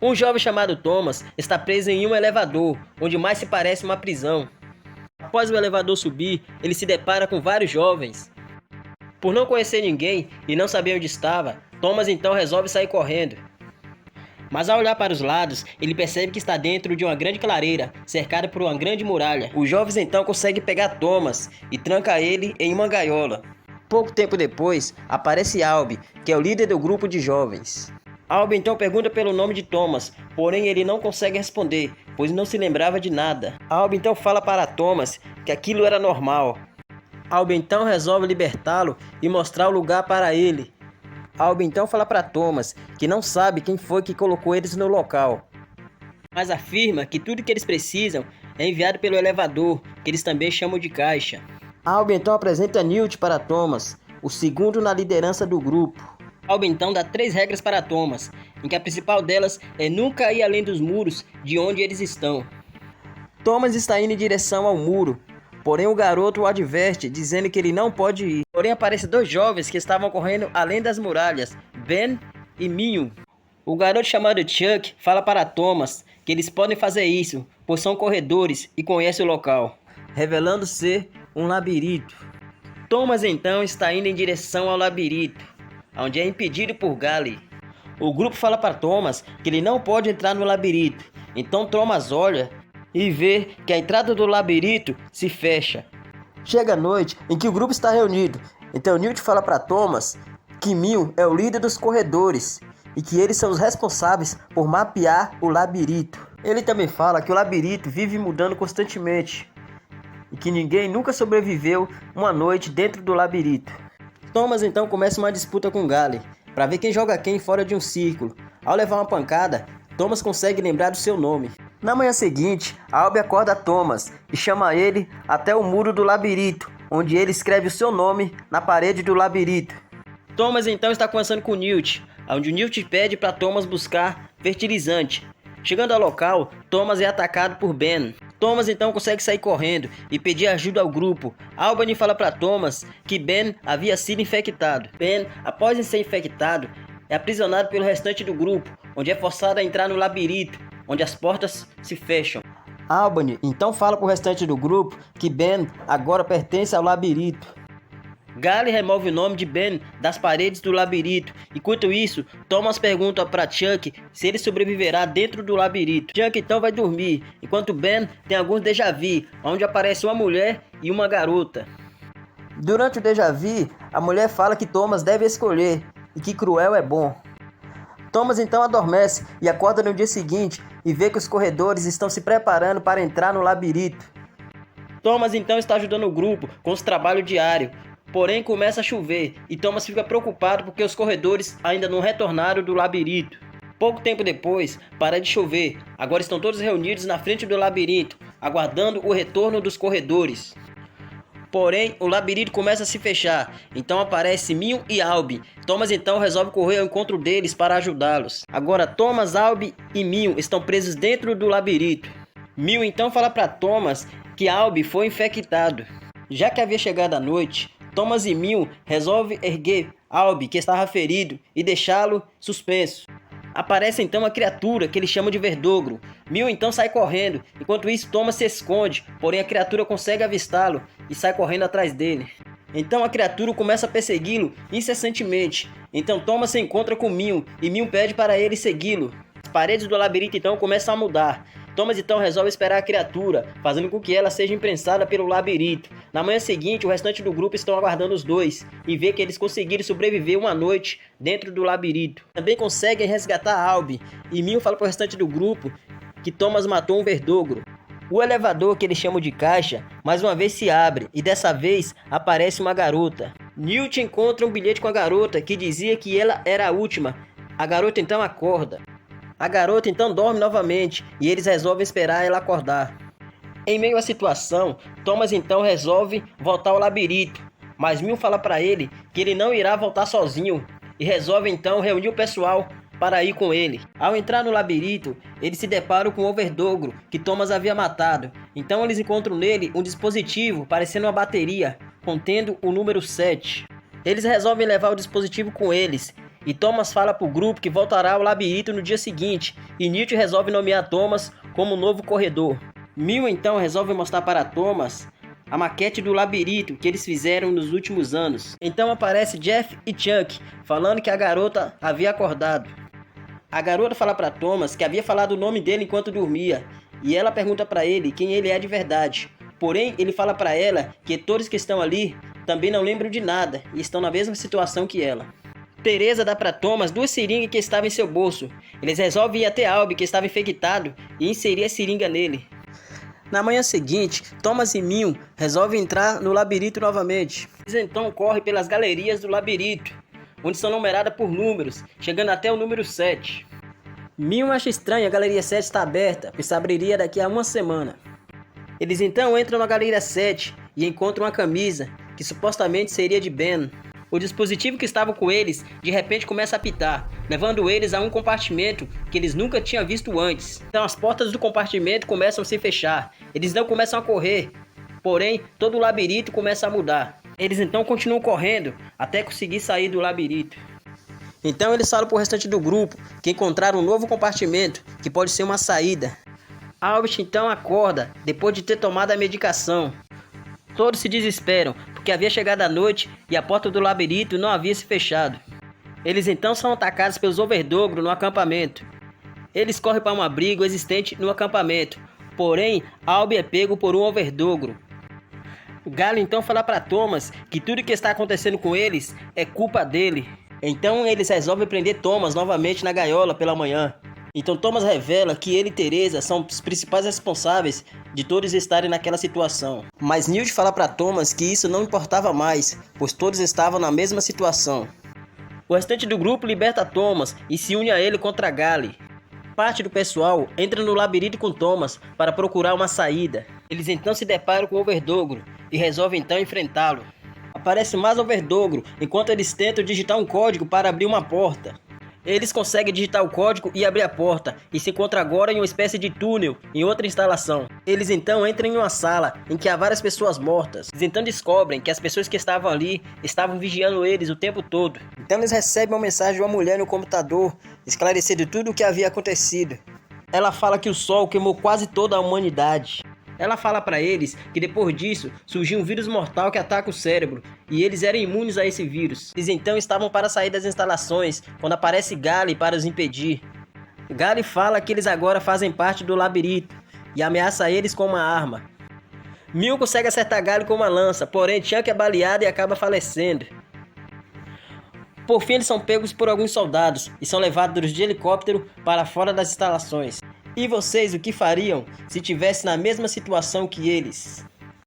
Um jovem chamado Thomas está preso em um elevador, onde mais se parece uma prisão. Após o elevador subir, ele se depara com vários jovens. Por não conhecer ninguém e não saber onde estava, Thomas então resolve sair correndo. Mas ao olhar para os lados, ele percebe que está dentro de uma grande clareira, cercada por uma grande muralha. Os jovens então conseguem pegar Thomas e tranca ele em uma gaiola. Pouco tempo depois, aparece Albi, que é o líder do grupo de jovens. Albi então pergunta pelo nome de Thomas, porém ele não consegue responder, pois não se lembrava de nada. Albi então fala para Thomas que aquilo era normal. Albi então resolve libertá-lo e mostrar o lugar para ele. Albi então fala para Thomas que não sabe quem foi que colocou eles no local, mas afirma que tudo que eles precisam é enviado pelo elevador, que eles também chamam de caixa. Albi então apresenta Newt para Thomas, o segundo na liderança do grupo. Albi então dá 3 regras para Thomas, em que a principal delas é nunca ir além dos muros de onde eles estão. Thomas está indo em direção ao muro, porém o garoto o adverte, dizendo que ele não pode ir. Porém aparecem 2 jovens que estavam correndo além das muralhas, Ben e Minho. O garoto chamado Chuck fala para Thomas que eles podem fazer isso, pois são corredores e conhecem o local, revelando ser um labirinto. Thomas então está indo em direção ao labirinto, onde é impedido por Gale. O grupo fala para Thomas que ele não pode entrar no labirinto, então Thomas olha e vê que a entrada do labirinto se fecha. Chega a noite em que o grupo está reunido, então Newt fala para Thomas que Mil é o líder dos corredores e que eles são os responsáveis por mapear o labirinto. Ele também fala que o labirinto vive mudando constantemente e que ninguém nunca sobreviveu uma noite dentro do labirinto. Thomas então começa uma disputa com Gale, para ver quem joga quem fora de um círculo. Ao levar uma pancada, Thomas consegue lembrar do seu nome. Na manhã seguinte, Albi acorda Thomas e chama ele até o muro do labirinto, onde ele escreve o seu nome na parede do labirinto. Thomas então está conversando com Newt, onde Newt pede para Thomas buscar fertilizante. Chegando ao local, Thomas é atacado por Ben. Thomas então consegue sair correndo e pedir ajuda ao grupo. Albany fala para Thomas que Ben havia sido infectado. Ben, após ser infectado, é aprisionado pelo restante do grupo, onde é forçado a entrar no labirinto, onde as portas se fecham. Albany então fala para o restante do grupo que Ben agora pertence ao labirinto. Gale remove o nome de Ben das paredes do labirinto. Enquanto isso, Thomas pergunta para Chuck se ele sobreviverá dentro do labirinto. Chuck então vai dormir, enquanto Ben tem alguns déjà vu, onde aparece uma mulher e uma garota. Durante o déjà vu, a mulher fala que Thomas deve escolher e que Cruel é bom. Thomas então adormece e acorda no dia seguinte e vê que os corredores estão se preparando para entrar no labirinto. Thomas então está ajudando o grupo com os trabalhos diários. Porém começa a chover e Thomas fica preocupado porque os corredores ainda não retornaram do labirinto. Pouco tempo depois, para de chover. Agora estão todos reunidos na frente do labirinto, aguardando o retorno dos corredores. Porém, o labirinto começa a se fechar, então aparece Minho e Albi. Thomas então resolve correr ao encontro deles para ajudá-los. Agora Thomas, Albi e Minho estão presos dentro do labirinto. Minho então fala para Thomas que Albi foi infectado. Já que havia chegado a noite, Thomas e Minho resolvem erguer Albi, que estava ferido, e deixá-lo suspenso. Aparece então uma criatura que ele chama de Verdogro. Minho então sai correndo, enquanto isso Thomas se esconde, porém a criatura consegue avistá-lo e sai correndo atrás dele. Então a criatura começa a persegui-lo incessantemente. Então Thomas se encontra com Minho e Minho pede para ele segui-lo. As paredes do labirinto então começam a mudar. Thomas então resolve esperar a criatura, fazendo com que ela seja imprensada pelo labirinto. Na manhã seguinte, o restante do grupo estão aguardando os dois e vê que eles conseguiram sobreviver uma noite dentro do labirinto. Também conseguem resgatar Albi e Minho fala para o restante do grupo que Thomas matou um Verdogro. O elevador, que eles chamam de caixa, mais uma vez se abre e dessa vez aparece uma garota. Newt encontra um bilhete com a garota que dizia que ela era a última. A garota então acorda. A garota então dorme novamente e eles resolvem esperar ela acordar. Em meio à situação, Thomas então resolve voltar ao labirinto, mas Minho fala para ele que ele não irá voltar sozinho e resolve então reunir o pessoal para ir com ele. Ao entrar no labirinto, eles se deparam com o Verdogro que Thomas havia matado. Então eles encontram nele um dispositivo parecendo uma bateria, contendo o número 7. Eles resolvem levar o dispositivo com eles e Thomas fala pro grupo que voltará ao labirinto no dia seguinte, e Newt resolve nomear Thomas como novo corredor. Mil então resolve mostrar para Thomas a maquete do labirinto que eles fizeram nos últimos anos. Então aparece Jeff e Chuck falando que a garota havia acordado. A garota fala para Thomas que havia falado o nome dele enquanto dormia, e ela pergunta para ele quem ele é de verdade. Porém, ele fala para ela que todos que estão ali também não lembram de nada e estão na mesma situação que ela. Teresa dá para Thomas 2 seringas que estavam em seu bolso. Eles resolvem ir até Albie, que estava infectado, e inserir a seringa nele. Na manhã seguinte, Thomas e Mil resolvem entrar no labirinto novamente. Eles então correm pelas galerias do labirinto, onde são numeradas por números, chegando até o número 7. Mil acha estranho a galeria 7 estar aberta, pois abriria daqui a uma semana. Eles então entram na galeria 7 e encontram uma camisa, que supostamente seria de Ben. O dispositivo que estava com eles, de repente começa a apitar, levando eles a um compartimento que eles nunca tinham visto antes. Então as portas do compartimento começam a se fechar, eles não começam a correr, porém todo o labirinto começa a mudar. Eles então continuam correndo, até conseguir sair do labirinto. Então eles falam para o restante do grupo que encontraram um novo compartimento, que pode ser uma saída. Albert então acorda, depois de ter tomado a medicação. Todos se desesperam, porque havia chegado a noite e a porta do labirinto não havia se fechado. Eles então são atacados pelos Overdogro no acampamento. Eles correm para um abrigo existente no acampamento, porém Albie é pego por um Overdogro. Gale então fala para Thomas que tudo que está acontecendo com eles é culpa dele. Então eles resolvem prender Thomas novamente na gaiola pela manhã. Então Thomas revela que ele e Teresa são os principais responsáveis de todos estarem naquela situação. Mas Newt fala para Thomas que isso não importava mais, pois todos estavam na mesma situação. O restante do grupo liberta Thomas e se une a ele contra Gale. Parte do pessoal entra no labirinto com Thomas para procurar uma saída. Eles então se deparam com o Overdogro e resolvem então enfrentá-lo. Aparece mais Overdogro enquanto eles tentam digitar um código para abrir uma porta. Eles conseguem digitar o código e abrir a porta, e se encontram agora em uma espécie de túnel, em outra instalação. Eles então entram em uma sala, em que há várias pessoas mortas. Eles então descobrem que as pessoas que estavam ali, estavam vigiando eles o tempo todo. Então eles recebem uma mensagem de uma mulher no computador, esclarecendo tudo o que havia acontecido. Ela fala que o sol queimou quase toda a humanidade. Ela fala para eles que depois disso surgiu um vírus mortal que ataca o cérebro e eles eram imunes a esse vírus. Eles então estavam para sair das instalações quando aparece Gale para os impedir. Gale fala que eles agora fazem parte do labirinto e ameaça eles com uma arma. Mil consegue acertar Gale com uma lança, porém Chuck é baleado e acaba falecendo. Por fim eles são pegos por alguns soldados e são levados de helicóptero para fora das instalações. E vocês o que fariam se tivesse na mesma situação que eles?